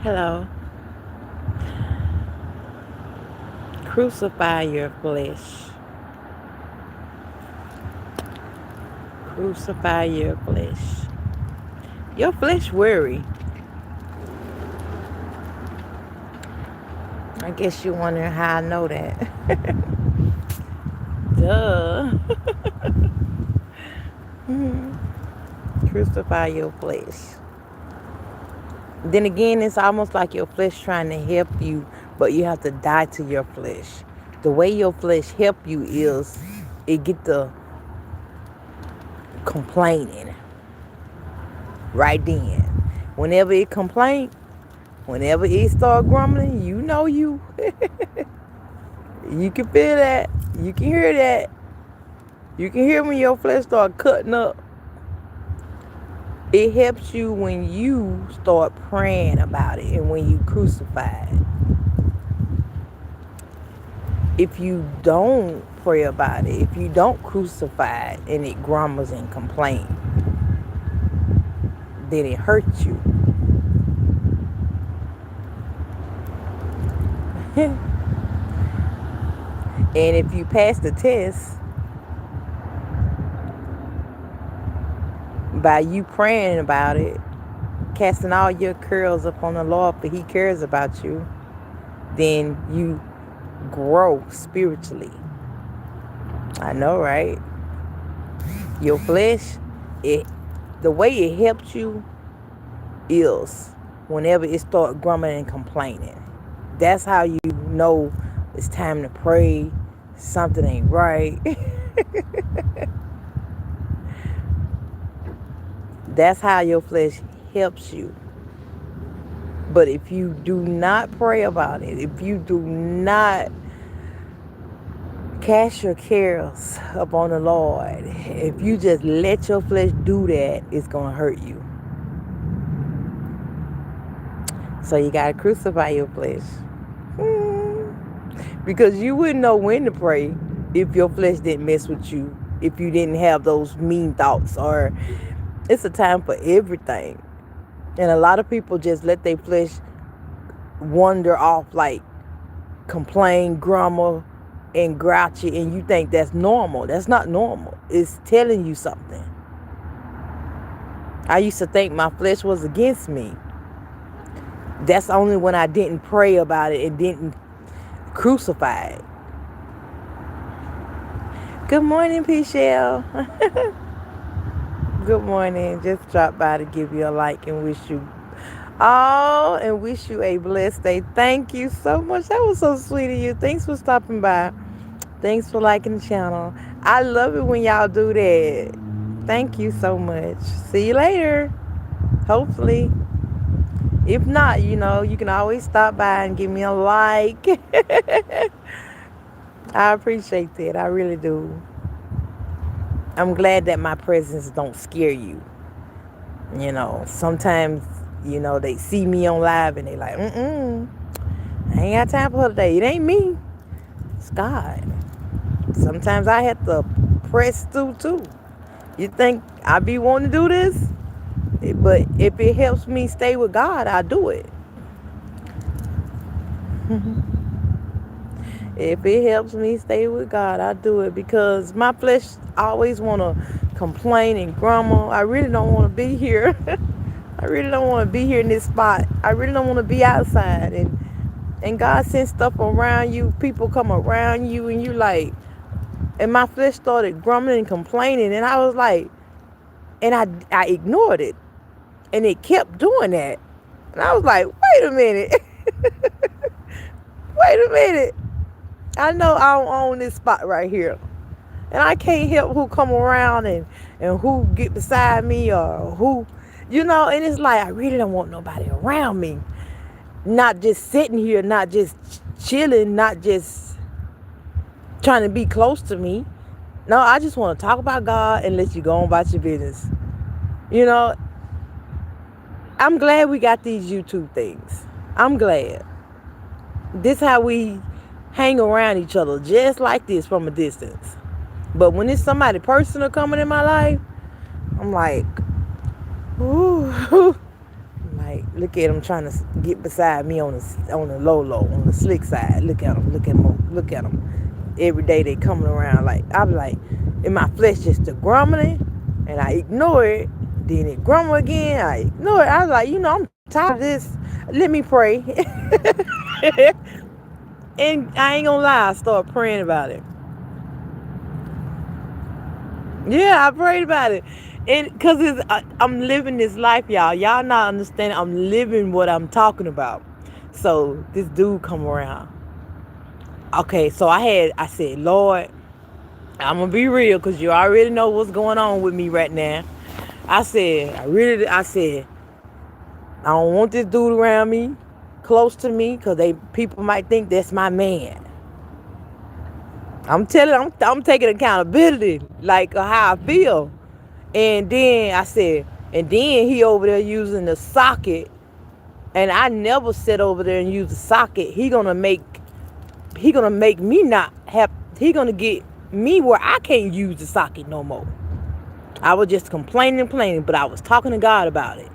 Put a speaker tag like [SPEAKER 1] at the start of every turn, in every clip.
[SPEAKER 1] Hello. Crucify your flesh. Crucify your flesh. Your flesh worry. I guess you're wondering how I know that. Duh. Crucify your flesh. Then again, it's almost like your flesh trying to help you, but you have to die to your flesh. The way your flesh help you is it get the complaining right then. Whenever it complain, whenever it start grumbling, you know you. You can feel that. You can hear that. You can hear when your flesh start cutting up. It helps you when you start praying about it and when you crucify it. If you don't pray about it, if you don't crucify it and it grumbles and complains, then it hurts you. And if you pass the test by you praying about it, casting all your cares upon the Lord, for He cares about you, then you grow spiritually. I know, right? Your flesh, the way it helps you is whenever it starts grumbling and complaining. That's how you know it's time to pray. Something ain't right. That's how your flesh helps you. But if you do not pray about it, if you do not cast your cares upon the Lord, if you just let your flesh do that, it's going to hurt you. So you got to crucify your flesh. Because you wouldn't know when to pray if your flesh didn't mess with you, if you didn't have those mean thoughts, or it's a time for everything. And a lot of people just let their flesh wander off, like complain, grumble, and grouchy, and you think that's normal. That's not normal. It's telling you something. I used to think my flesh was against me. That's only when I didn't pray about it and didn't crucify it. Good morning, Pichelle. Good morning. Just dropped by to give you a like and wish you a blessed day. Thank you so much. That was so sweet of you. Thanks for stopping by. Thanks for liking the channel. I love it when y'all do that. Thank you so much. See you later. Hopefully. If not, you can always stop by and give me a like. I appreciate that. I really do. I'm glad that my presence don't scare you. Sometimes, they see me on live and they like, I ain't got time for her today. It ain't me. It's God. Sometimes I have to press through too. You think I be wanting to do this? But if it helps me stay with God, I'll do it. If it helps me stay with God, I do it, because my flesh always want to complain and grumble. I really don't want to be here. I really don't want to be here in this spot. I really don't want to be outside. And God sends stuff around you. People come around you and you like, and my flesh started grumbling and complaining. And I was like, and I ignored it. And it kept doing that. And I was like, wait a minute. Wait a minute. I know I don't own this spot right here. And I can't help who come around and who get beside me, or who, and it's like, I really don't want nobody around me. Not just sitting here, not just chilling, not just trying to be close to me. No, I just want to talk about God and let you go on about your business. I'm glad we got these YouTube things. I'm glad. This how we hang around each other, just like this, from a distance. But when it's somebody personal coming in my life, I'm like, ooh. Like, Look at him trying to get beside me on the low low, on the slick side. Look at him. Look at him. Look at him. Every day they coming around like I'm like, in my flesh just a grumbling, and I ignore it. Then it grumble again. I ignore it. I was like, I'm tired of this. Let me pray. And I ain't gonna lie, I started praying about it. Yeah, I prayed about it. And because I'm living this life, y'all. Y'all not understanding. I'm living what I'm talking about. So this dude come around. Okay, so I said, Lord, I'm gonna be real because you already know what's going on with me right now. I said, I don't want this dude around me, close to me, because people might think that's my man. I'm taking accountability, like how I feel. And then I said, and then he over there using the socket, and I never sit over there and use the socket. He gonna make me not have. He gonna get me where I can't use the socket no more. I was just complaining, but I was talking to God about it.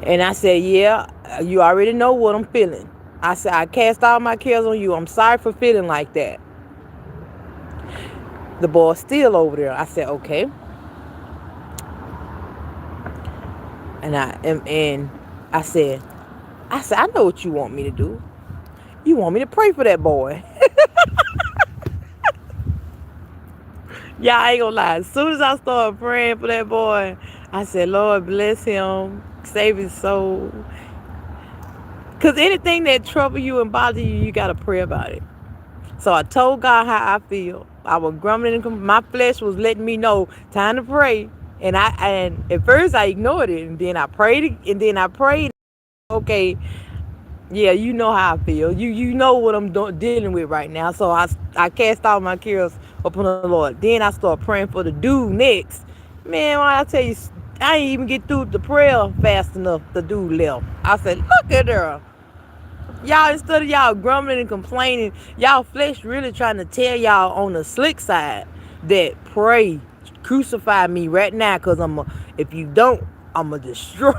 [SPEAKER 1] And I said, yeah, you already know what I'm feeling. I said, I cast all my cares on you. I'm sorry for feeling like that. The boy's still over there. I said, okay. And I said, I know what you want me to do. You want me to pray for that boy. Y'all ain't gonna lie. As soon as I started praying for that boy, I said, Lord, bless him. Save his soul. Because anything that trouble you and bother you, you got to pray about it. So I told God how I feel. I was grumbling. My flesh was letting me know time to pray. And at first I ignored it. And then I prayed. Okay, yeah, you know how I feel. You know what I'm dealing with right now. So I cast all my cares upon the Lord. Then I start praying for the dude next. Man, when I tell you, I ain't even get through the prayer fast enough. The dude left. I said, look at her. Y'all, instead of y'all grumbling and complaining, y'all flesh really trying to tell y'all on the slick side that pray, crucify me right now, because if you don't, I'm going to destroy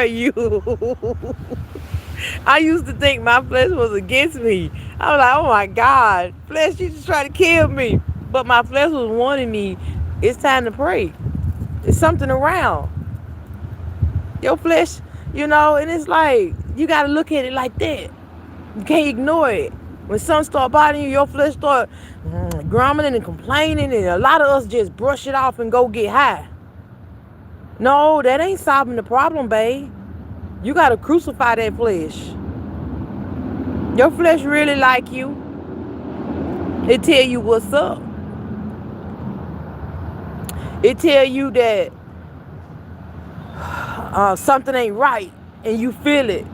[SPEAKER 1] you. I used to think my flesh was against me. I was like, oh my God, flesh, you just trying to kill me. But my flesh was warning me, it's time to pray. There's something around. Your flesh, and it's like, you got to look at it like that. You can't ignore it. When something start bothering you, your flesh start grumbling and complaining, and a lot of us just brush it off and go get high. No, that ain't solving the problem, babe. You got to crucify that flesh. Your flesh really like you. It tell you what's up. It tell you that something ain't right, and you feel it.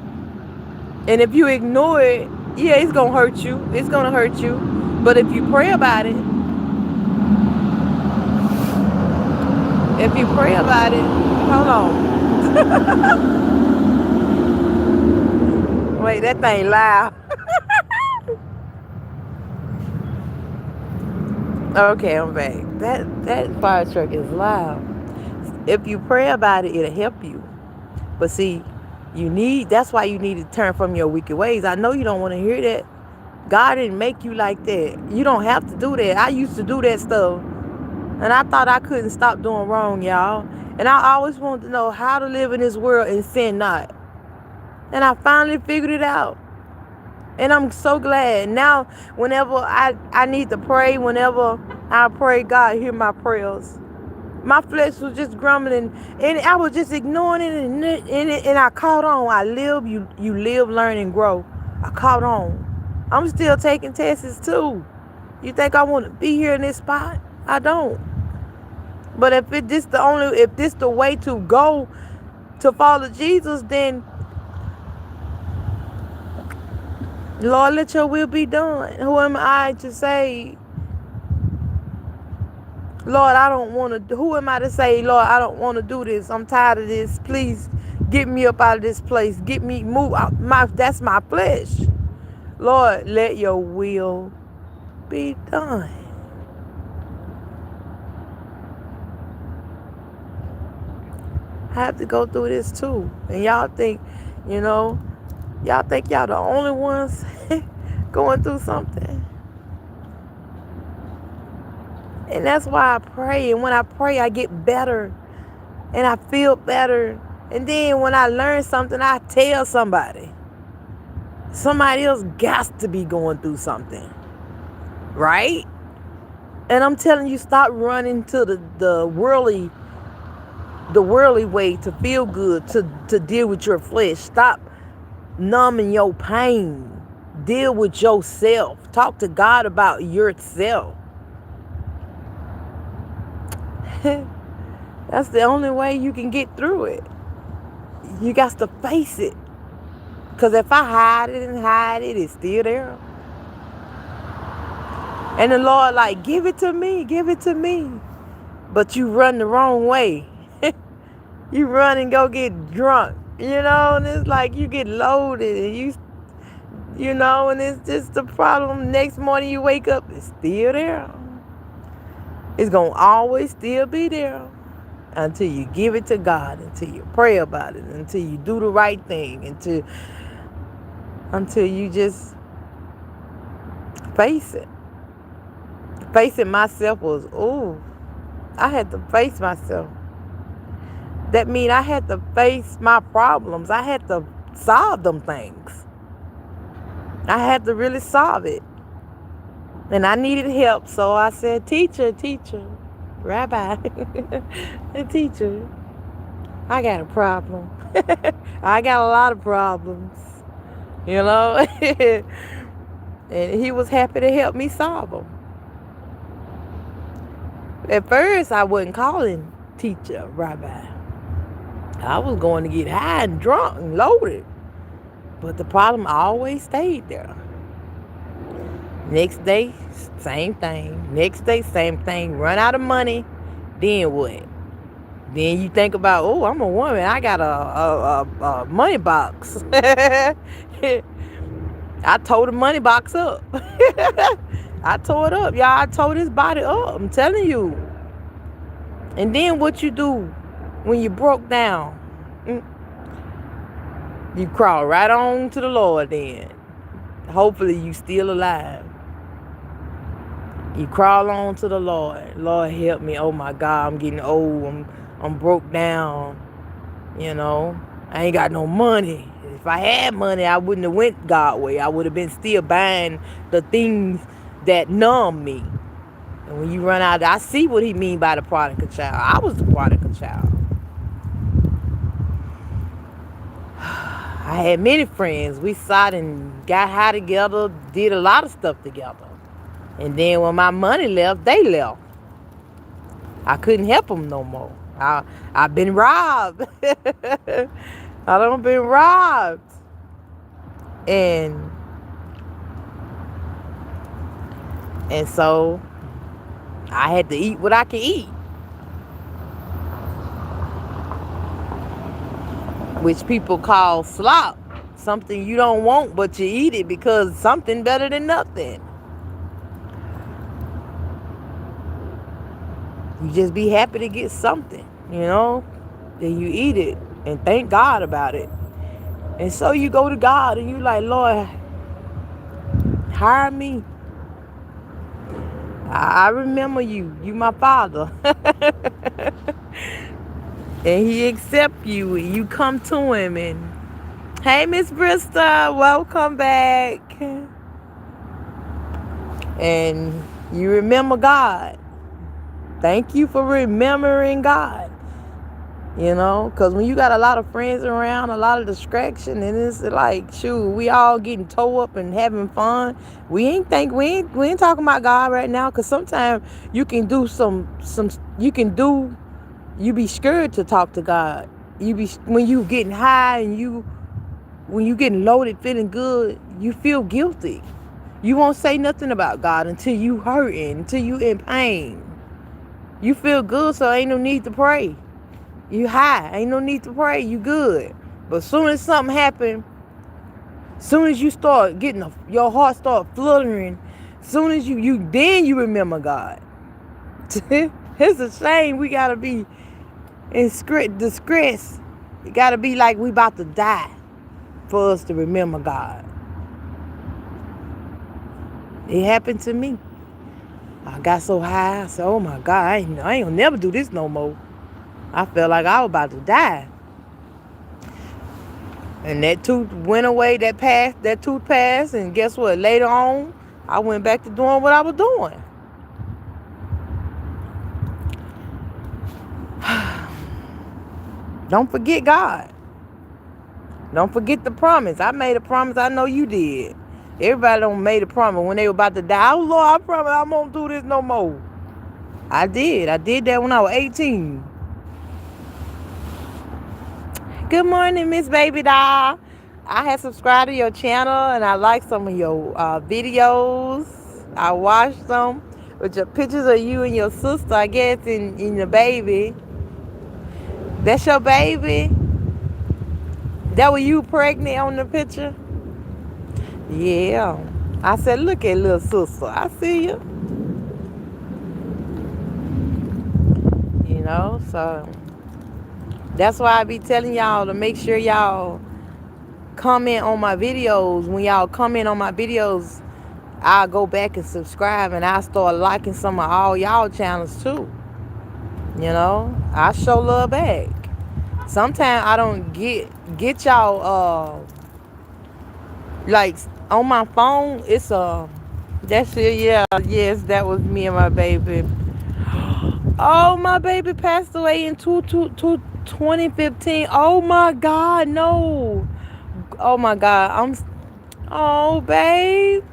[SPEAKER 1] And if you ignore it, yeah, it's going to hurt you. It's going to hurt you. But if you pray about it, hold on. Wait, that thing loud. Okay, I'm back. That fire truck is loud. If you pray about it, it'll help you. But see, that's why you need to turn from your wicked ways. I know you don't want to hear that. God didn't make you like that. You don't have to do that. I used to do that stuff. And I thought I couldn't stop doing wrong, y'all. And I always wanted to know how to live in this world and sin not. And I finally figured it out. And I'm so glad. Now, whenever I need to pray, whenever I pray, God, hear my prayers. My flesh was just grumbling, and I was just ignoring it, and I caught on. You live, learn, and grow. I caught on. I'm still taking tests too. You think I want to be here in this spot? I don't. But if this the way to go to follow Jesus, then Lord, let your will be done. Who am I to say, Lord, I don't want to. Who am I to say, Lord, I don't want to do this. I'm tired of this. Please get me up out of this place. Get me move out. That's my flesh. Lord, let your will be done. I have to go through this too. And y'all think, you know, y'all think y'all the only ones going through something. And that's why I pray. And when I pray, I get better. And I feel better. And then when I learn something, I tell somebody. Somebody else got to be going through something. Right? And I'm telling you, stop running to the worldly way to feel good, to deal with your flesh. Stop numbing your pain. Deal with yourself. Talk to God about yourself. That's the only way you can get through it. You got to face it. Because if I hide it, it's still there. And the Lord like, give it to me. But you run the wrong way. You run and go get drunk. And it's like you get loaded and and it's just the problem. Next morning you wake up, it's still there. It's going to always still be there until you give it to God, until you pray about it, until you do the right thing, until you just face it. Facing myself was, I had to face myself. That means I had to face my problems. I had to solve them things. I had to really solve it. And I needed help, so I said, teacher, rabbi, teacher, I got a problem. I got a lot of problems, and he was happy to help me solve them. At first, I wasn't calling teacher, rabbi. I was going to get high and drunk and loaded. But the problem always stayed there. Next day, same thing. Next day, same thing. Run out of money. Then what? Then you think about, I'm a woman. I got a money box. I tore the money box up. I tore it up, y'all. I tore this body up. I'm telling you. And then what you do when you broke down? You crawl right on to the Lord then. Hopefully you still alive. You crawl on to the Lord. Lord, help me. Oh my God, I'm getting old. I'm broke down. I ain't got no money. If I had money, I wouldn't have went God's way. I would have been still buying the things that numb me. And when you run out, I see what he mean by the prodigal child. I was the prodigal child. I had many friends. We sat and got high together, did a lot of stuff together. And then when my money left, they left. I couldn't help them no more. I've been robbed. I done been robbed. And so I had to eat what I could eat. Which people call slop. Something you don't want, but you eat it because something better than nothing. You just be happy to get something, then you eat it and thank God about it. And so you go to God and you like, Lord, hire me. I remember you my father. And he accept you and you come to him and, hey, Miss Brista, welcome back. And you remember God. Thank you for remembering God. Because when you got a lot of friends around, a lot of distraction, and it's like, shoot, we all getting toe up and having fun. We ain't talking about God right now, because sometimes you can do you be scared to talk to God. When you getting high and when you getting loaded, feeling good, you feel guilty. You won't say nothing about God until you hurting, until you in pain. You feel good, so ain't no need to pray. You high, ain't no need to pray. You good. But as soon as something happen, as soon as you start getting your heart start fluttering, as soon as you remember God. It's a shame we gotta be And distress, it got to be like we about to die for us to remember God. It happened to me. I got so high, I said, oh my God, I ain't gonna never do this no more. I felt like I was about to die. And that tooth went away, that tooth passed, and guess what? Later on, I went back to doing what I was doing. Don't forget God. Don't forget the promise. I made a promise. I know you did. Everybody don't made a promise when they were about to die. Oh, Lord, I promise I won't do this no more. I did. I did that when I was 18. Good morning, Miss Baby Doll. I have subscribed to your channel, and I like some of your videos. I watched them with your pictures of you and your sister, I guess, in your baby. That's your baby? That was you pregnant on the picture? Yeah. I said, look at little sister. I see you. You know, so that's why I be telling y'all to make sure y'all comment on my videos. When y'all comment on my videos, I'll go back and subscribe, and I'll start liking some of all y'all channels too. You know, I show love back. Sometimes I don't get y'all like on my phone. It's that's it. Yeah, yes, that was me and my baby. Oh, my baby passed away in 2015. Oh my God, no. Oh my God, oh babe,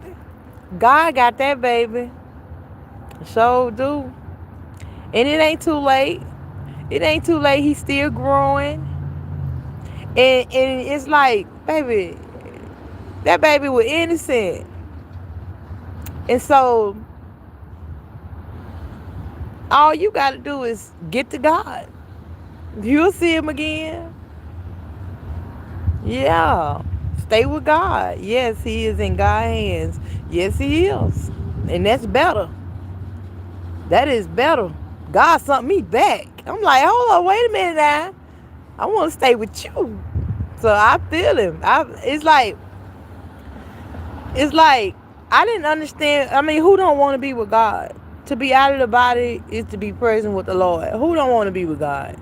[SPEAKER 1] God got that baby. So do. And it ain't too late. It ain't too late. He's still growing. And it's like, baby, that baby was innocent. And so all you got to do is get to God. You'll see him again. Yeah. Stay with God. Yes, he is in God's hands. Yes, he is. And that's better. That is better. God sent me back. I'm like, hold on, wait a minute now. I want to stay with you. So I feel him. It's like I didn't understand. I mean, who don't want to be with God? To be out of the body is to be present with the Lord. Who don't want to be with God?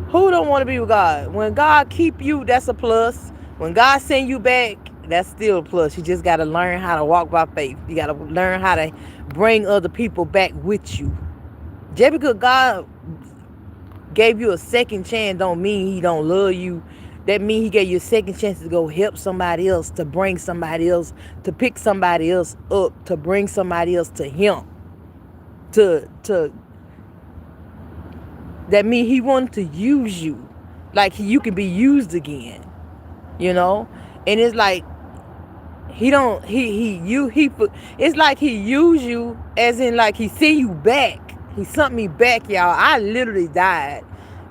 [SPEAKER 1] Who don't want to be with God? When God keep you, that's a plus. When God send you back, that's still a plus. You just got to learn how to walk by faith. You got to learn how to bring other people back with you. Just because God gave you a second chance don't mean he don't love you. That means he gave you a second chance to go help somebody else, to bring somebody else, to pick somebody else up, to bring somebody else to him. That means he wanted to use you. Like you can be used again. You know? And it's like it's like he used you as in like he sent you back. He sent me back, y'all. I literally died.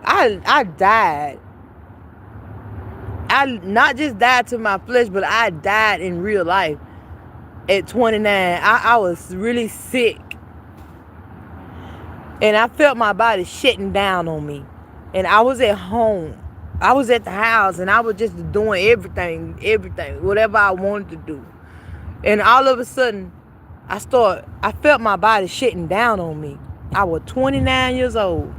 [SPEAKER 1] I died. I not just died to my flesh, but I died in real life at 29. I was really sick. And I felt my body shutting down on me. And I was at home. I was at the house, and I was just doing everything, whatever I wanted to do. And all of a sudden, I felt my body shutting down on me. I was 29 years old.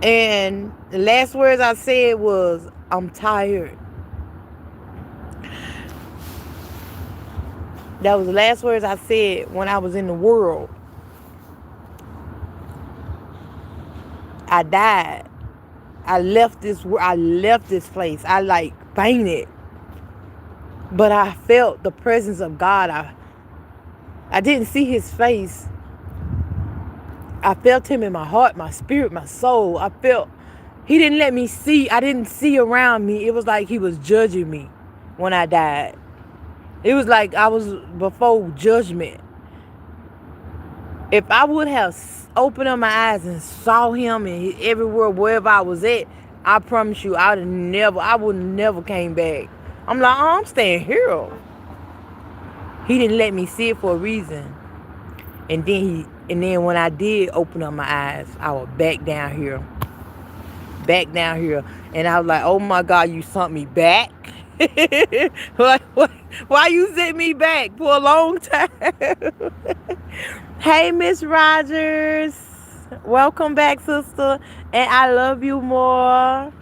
[SPEAKER 1] And the last words I said was, I'm tired. That was the last words I said when I was in the world. I died. I left this place. I like fainted. But I felt the presence of God. I didn't see his face. I felt him in my heart, my spirit, my soul. He didn't let me see. I didn't see around me. It was like he was judging me when I died. It was like I was before judgment. If I would have opened up my eyes and saw him and everywhere, wherever I was at, I promise you, I would never came back. I'm like, oh, I'm staying here. He didn't let me see it for a reason. And then And then when I did open up my eyes, I was back down here. And I was like, oh my God, you sent me back? Like, why you sent me back for a long time? Hey, Miss Rogers. Welcome back, sister. And I love you more.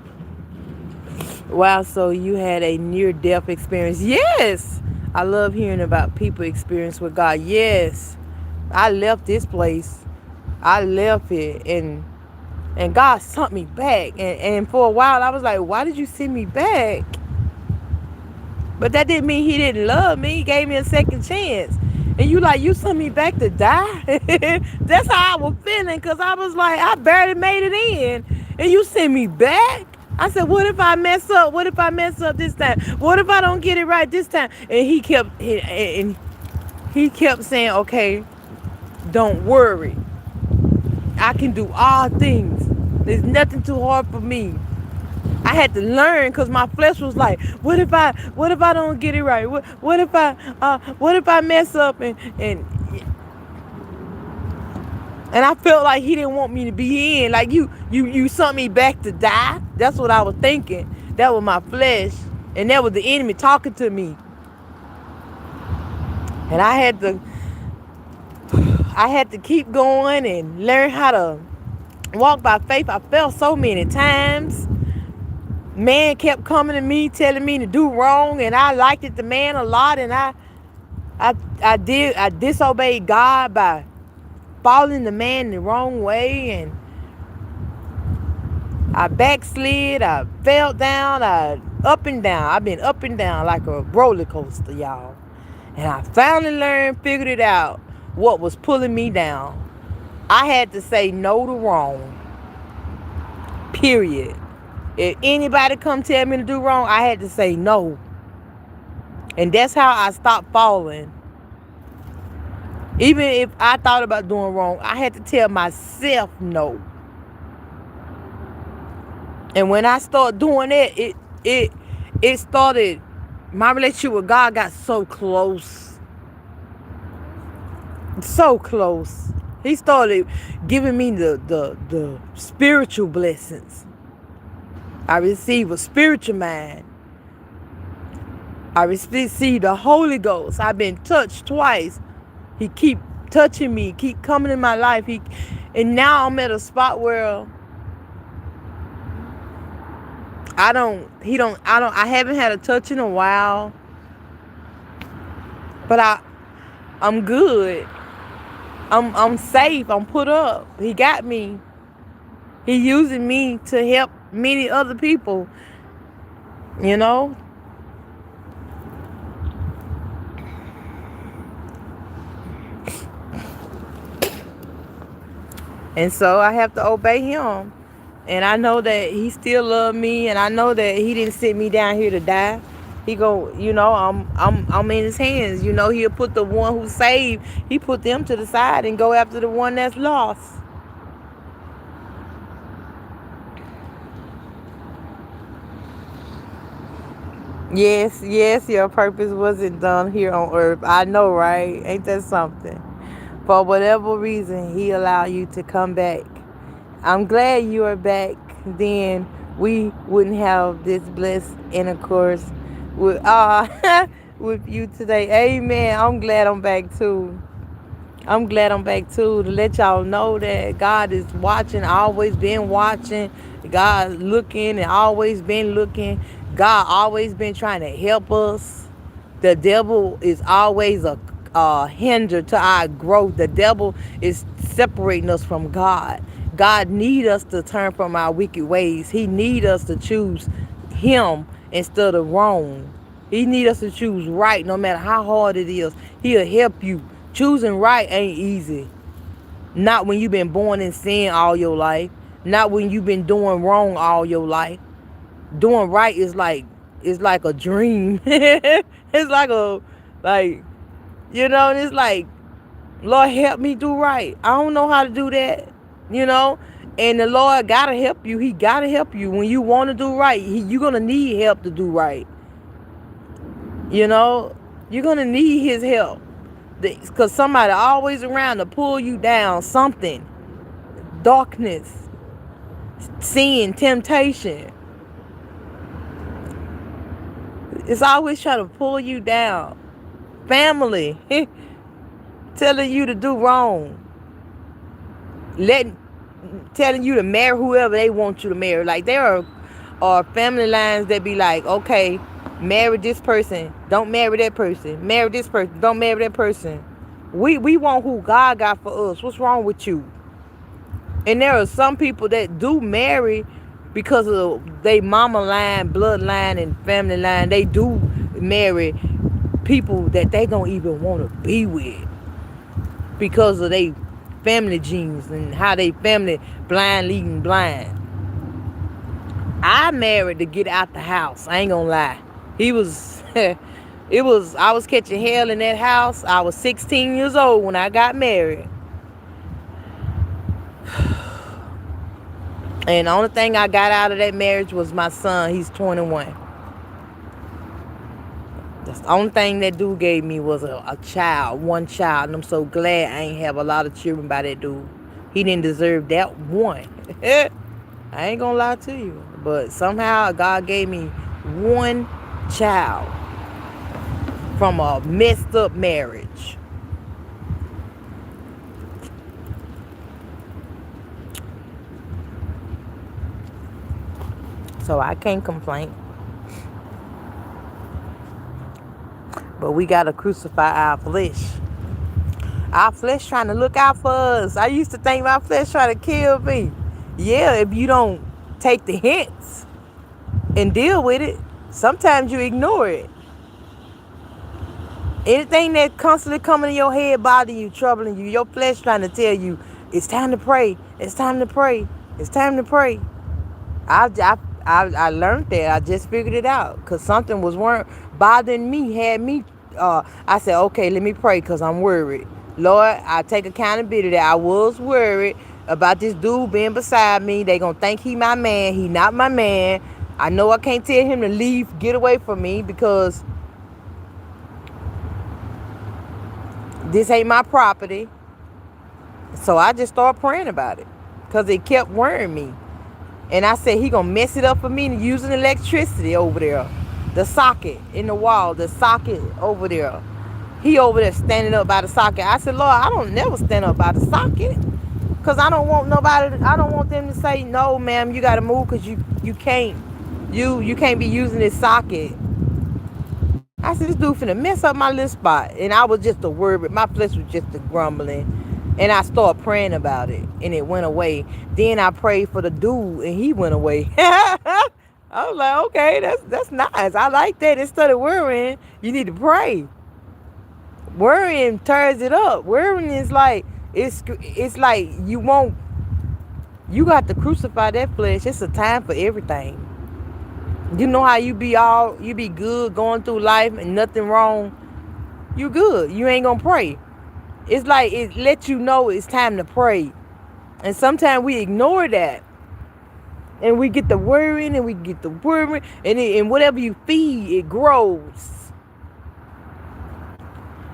[SPEAKER 1] Wow, so you had a near-death experience. Yes. I love hearing about people experience with God. Yes. I left this place. I left it, and God sent me back. And for a while I was like, why did you send me back? But that didn't mean he didn't love me. He gave me a second chance. And you sent me back to die? That's how I was feeling, because I was like, I barely made it in. And you sent me back? I said, what if I mess up? What if I mess up this time? What if I don't get it right this time? And he kept saying, okay, don't worry. I can do all things. There's nothing too hard for me. I had to learn, because my flesh was like, what if I don't get it right? What if I mess up? And I felt like he didn't want me to be in. Like you sent me back to die. That's what I was thinking. That was my flesh, and that was the enemy talking to me. And I had to keep going and learn how to walk by faith. I fell so many times. Man kept coming to me telling me to do wrong, and I liked it, the man, a lot, and I disobeyed God by following the man the wrong way, and I backslid, I fell down, up and down. I've been up and down like a roller coaster, y'all. And I finally figured it out, what was pulling me down. I had to say no to wrong. Period. If anybody come tell me to do wrong, I had to say no. And that's how I stopped falling. Even if I thought about doing wrong, I had to tell myself no. And when I started doing it, it started, my relationship with God got so close. So close. He started giving me the spiritual blessings. I received a spiritual mind. I received the Holy Ghost. I've been touched twice. He keep touching me, keep coming in my life. And now I'm at a spot where I haven't had a touch in a while. But I'm good. I'm safe. I'm put up. He got me. He using me to help many other people. You know? And so I have to obey him. And I know that he still loves me, and I know that he didn't sit me down here to die. He go, I'm in his hands. He'll put the one who's saved, he put them to the side and go after the one that's lost. Yes, your purpose wasn't done here on earth. I know, right? Ain't that something? For whatever reason, he allowed you to come back. I'm glad you are back. Then we wouldn't have this blessed intercourse with with you today. Amen. I'm glad I'm back too. To let y'all know that God is watching, always been watching. God looking and always been looking. God always been trying to help us. The devil is always a hinder to our growth. The devil is separating us from God. God need us to turn from our wicked ways. He need us to choose him instead of wrong. He need us to choose right, no matter how hard it is. He'll help you. Choosing right ain't easy. Not when you've been born in sin all your life. Not when you've been doing wrong all your life. Doing right is like a dream. It's it's like, Lord, help me do right. I don't know how to do that, And the Lord gotta help you. He gotta help you. When you want to do right, you're gonna need help to do right. You're gonna need his help. Because somebody always around to pull you down. Something. Darkness. Sin. Temptation. It's always trying to pull you down. Family. Telling you to do wrong. Telling you to marry whoever they want you to marry. Like, there are family lines that be like, okay, marry this person, don't marry that person. Marry this person, don't marry that person. We want who God got for us. What's wrong with you? And there are some people that do marry because of they mama line, bloodline, and family line. They do marry people that they don't even want to be with because of they family genes and how they family blind leading blind. I married to get out the house. I ain't gonna lie. He was I was catching hell in that house. I was 16 years old when I got married. And the only thing I got out of that marriage was my son. He's 21. That's the only thing that dude gave me was a child, one child. And I'm so glad I ain't have a lot of children by that dude. He didn't deserve that one. I ain't gonna lie to you. But somehow God gave me one child from a messed up marriage. So I can't complain. But we got to crucify our flesh. Our flesh trying to look out for us. I used to think my flesh trying to kill me. Yeah, if you don't take the hints and deal with it, sometimes you ignore it. Anything that constantly coming in your head, bothering you, troubling you, your flesh trying to tell you, it's time to pray. It's time to pray. It's time to pray. I learned that. I just figured it out because something was bothering me, had me. I said, okay, let me pray because I'm worried. Lord, I take accountability that I was worried about this dude being beside me. They gonna think he my man. He not my man. I know I can't tell him to leave, get away from me because this ain't my property. So I just started praying about it because it kept worrying me. And I said, he gonna mess it up for me using electricity over there. The socket in the wall, the socket over there. He over there standing up by the socket. I said, Lord, I don't never stand up by the socket. Because I don't want them to say, no, ma'am, you got to move because you can't. You can't be using this socket. I said, this dude finna mess up my little spot. And I was just a worried. My flesh was just a grumbling. And I started praying about it. And it went away. Then I prayed for the dude. And he went away. I was like, okay, that's nice. I like that. Instead of worrying, you need to pray. Worrying tears it up. Worrying is like, it's like you got to crucify that flesh. It's a time for everything. You know how you be good going through life and nothing wrong. You good. You ain't gonna pray. It's like it lets you know it's time to pray. And sometimes we ignore that. And we get the worrying and whatever you feed, it grows.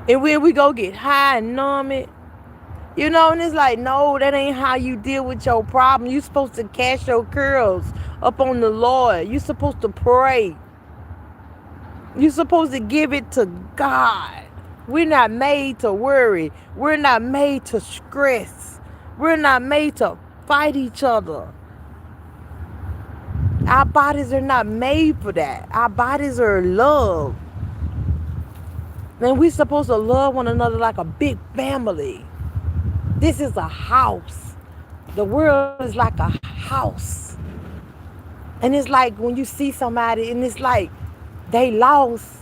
[SPEAKER 1] And when we go get high and numb it, and it's like, no, that ain't how you deal with your problem. You're supposed to cast your cares up on the Lord. You're supposed to pray. You're supposed to give it to God. We're not made to worry. We're not made to stress. We're not made to fight each other. Our bodies are not made for that. Our bodies are love. And we're supposed to love one another like a big family. This is a house. The world is like a house. And it's like when you see somebody and it's like they lost.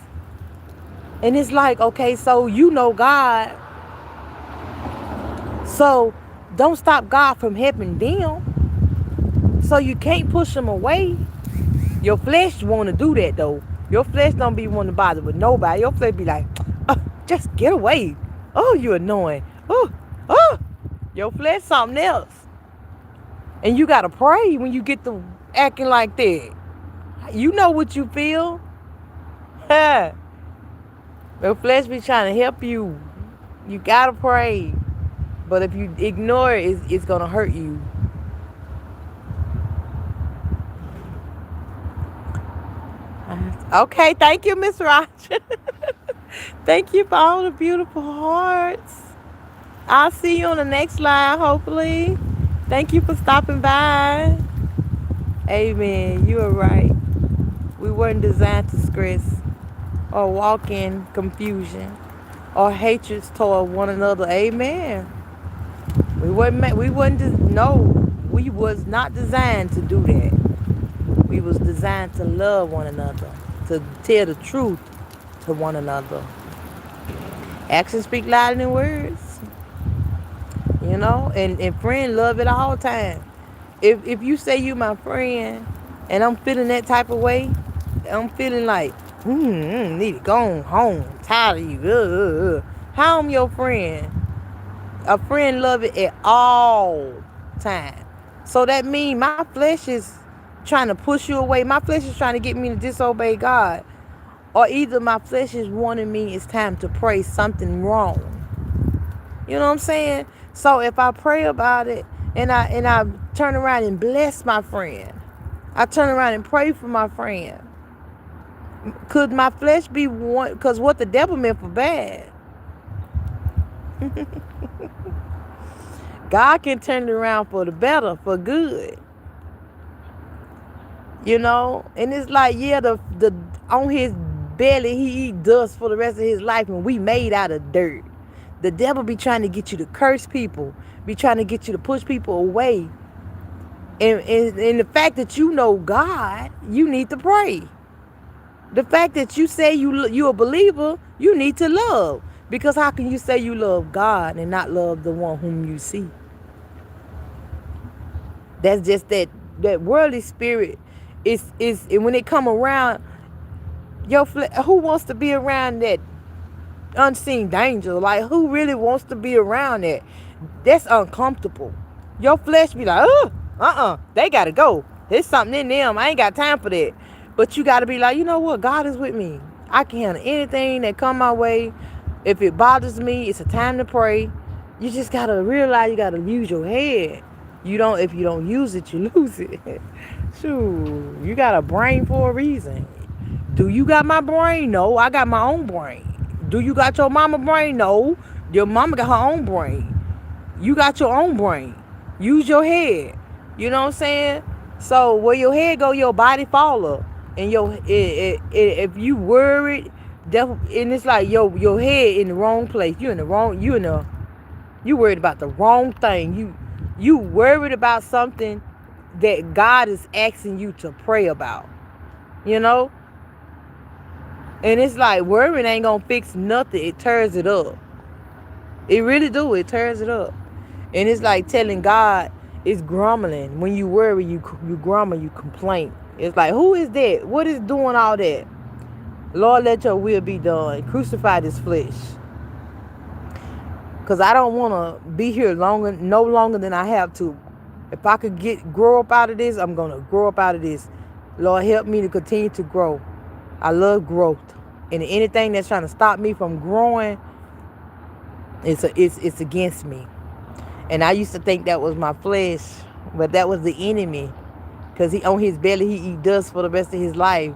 [SPEAKER 1] And it's like, okay, so you know God. So don't stop God from helping them. So you can't push them away. Your flesh want to do that though. Your flesh don't be wanting to bother with nobody. Your flesh be like, oh, just get away. Oh, you annoying. Oh. Your flesh something else. And you got to pray when you get to acting like that. You know what you feel. Your flesh be trying to help you. You gotta pray. But if you ignore it, it's gonna hurt you. Okay, thank you, Miss Roger. Thank you for all the beautiful hearts. I'll see you on the next live, hopefully. Thank you for stopping by. Amen. You are right. We weren't designed to stress or walk in confusion or hatreds toward one another. Amen. No, we was not designed to do that. We was designed to love one another, to tell the truth to one another. Actions speak louder than words, and friend love it all time. If you say you my friend and I'm feeling that type of way, I'm feeling like, need to go home, tired of you. How I'm your friend? A friend love it at all time. So that means my flesh is trying to push you away. My flesh is trying to get me to disobey God. Or either my flesh is warning me it's time to pray something wrong. You know what I'm saying? So if I pray about it and I turn around and bless my friend, I turn around and pray for my friend. Could my flesh be one? Because what the devil meant for bad, God can turn it around for the better, for good. And it's like, yeah, the on his belly he eat dust for the rest of his life, and we made out of dirt. The devil be trying to get you to curse people, be trying to get you to push people away. And the fact that you know God, you need to pray. The fact that you say you a believer, you need to love. Because how can you say you love God and not love the one whom you see? That's just that worldly spirit is and when it come around who wants to be around that unseen danger? Like, who really wants to be around that? That's uncomfortable. Your flesh be like, they gotta go. There's something in them. I ain't got time for that. But you gotta be like, you know what? God is with me. I can handle anything that come my way. If it bothers me, it's a time to pray. You just gotta realize you gotta use your head. If you don't use it, you lose it. Shoot, you got a brain for a reason. Do you got my brain? No, I got my own brain. Do you got your mama brain? No, your mama got her own brain. You got your own brain. Use your head. You know what I'm saying? So where your head go, your body follow. And if you worried, and it's like your head in the wrong place. You worried about the wrong thing. You worried about something that God is asking you to pray about. And it's like, worrying ain't gonna fix nothing. It tears it up. It really do. It tears it up. And it's like telling God, it's grumbling. When you worry, you grumble, you complain. It's like, who is that? What is doing all that? Lord, let your will be done. Crucify this flesh. Because I don't want to be here no longer than I have to. If I could grow up out of this, I'm going to grow up out of this. Lord, help me to continue to grow. I love growth. And anything that's trying to stop me from growing, it's against me. And I used to think that was my flesh, but that was the enemy. Because on his belly, he eat dust for the rest of his life.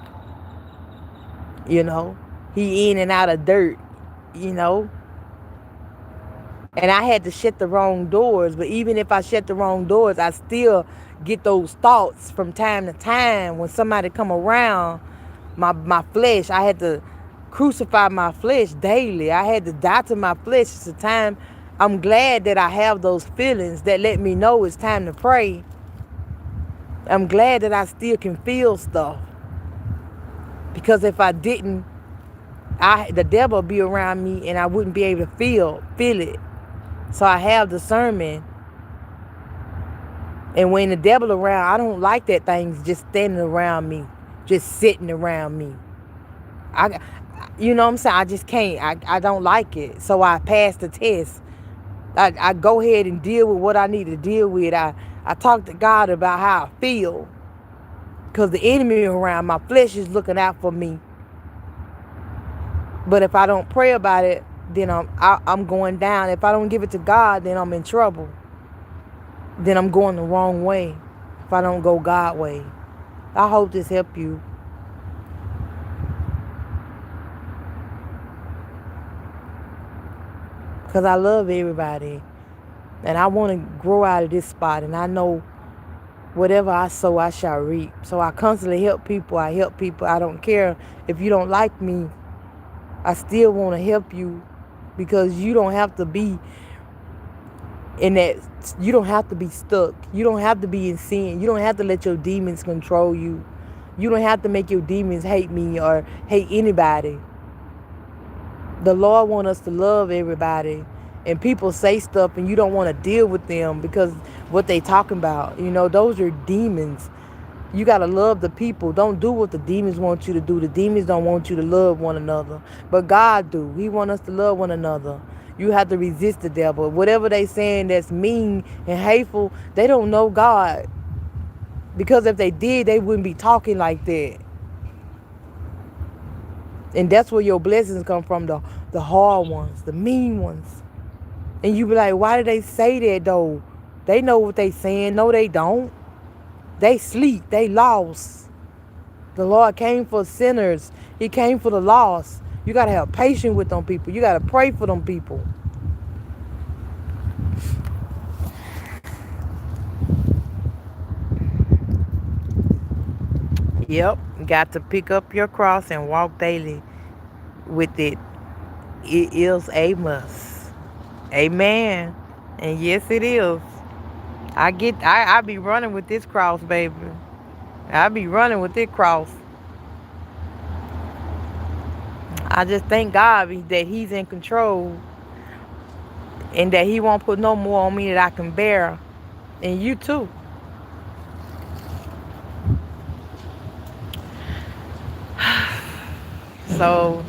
[SPEAKER 1] He in and out of dirt, And I had to shut the wrong doors. But even if I shut the wrong doors, I still get those thoughts from time to time. When somebody come around my flesh, I had to crucify my flesh daily. I had to die to my flesh. It's a time. I'm glad that I have those feelings that let me know it's time to pray. I'm glad that I still can feel stuff. Because if I didn't, the devil would be around me and I wouldn't be able to feel it. So I have discernment. And when the devil around, I don't like that thing's just standing around me, just sitting around me. You know what I'm saying? I just can't. I don't like it. So I pass the test. I go ahead and deal with what I need to deal with. I talk to God about how I feel. Because the enemy around, my flesh is looking out for me. But if I don't pray about it, then I'm going down. If I don't give it to God, then I'm in trouble. Then I'm going the wrong way if I don't go God way. I hope this help you, because I love everybody and I want to grow out of this spot, and I know whatever I sow I shall reap. So I constantly help people. I help people. I don't care if you don't like me. I still want to help you, because you don't have to be in that. You don't have to be stuck. You don't have to be in sin. You don't have to let your demons control you. You don't have to make your demons hate me or hate anybody. The Lord wants us to love everybody. And people say stuff and you don't want to deal with them because what they talking about. Those are demons. You got to love the people. Don't do what the demons want you to do. The demons don't want you to love one another. But God do. He want us to love one another. You have to resist the devil. Whatever they saying that's mean and hateful, they don't know God. Because if they did, they wouldn't be talking like that. And that's where your blessings come from, the hard ones, the mean ones. And you be like, why did they say that though? They know what they saying. No, they don't. They sleep. They lost. The Lord came for sinners. He came for the lost. You got to have patience with them people. You got to pray for them people. Yep. Got to pick up your cross and walk daily with it. It is a must. Amen. And yes, it is. I be running with this cross, baby. I be running with this cross. I just thank God that He's in control and that He won't put no more on me that I can bear. And you too. So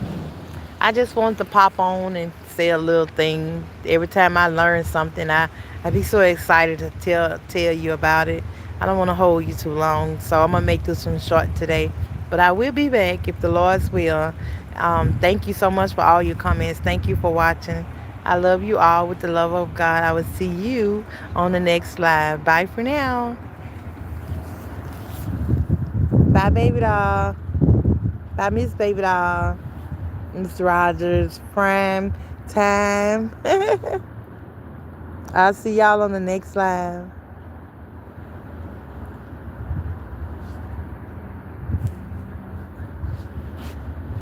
[SPEAKER 1] I just wanted to pop on and say a little thing. Every time I learn something, I be so excited to tell you about it. I don't want to hold you too long, so I'm gonna make this one short today. But I will be back if the Lord's will. Thank you so much for all your comments. Thank you for watching. I love you all with the love of God. I will see you on the next live. Bye for now. Bye, baby doll. Bye, Miss Baby doll. Mr. Rogers, prime time. I'll see y'all on the next live.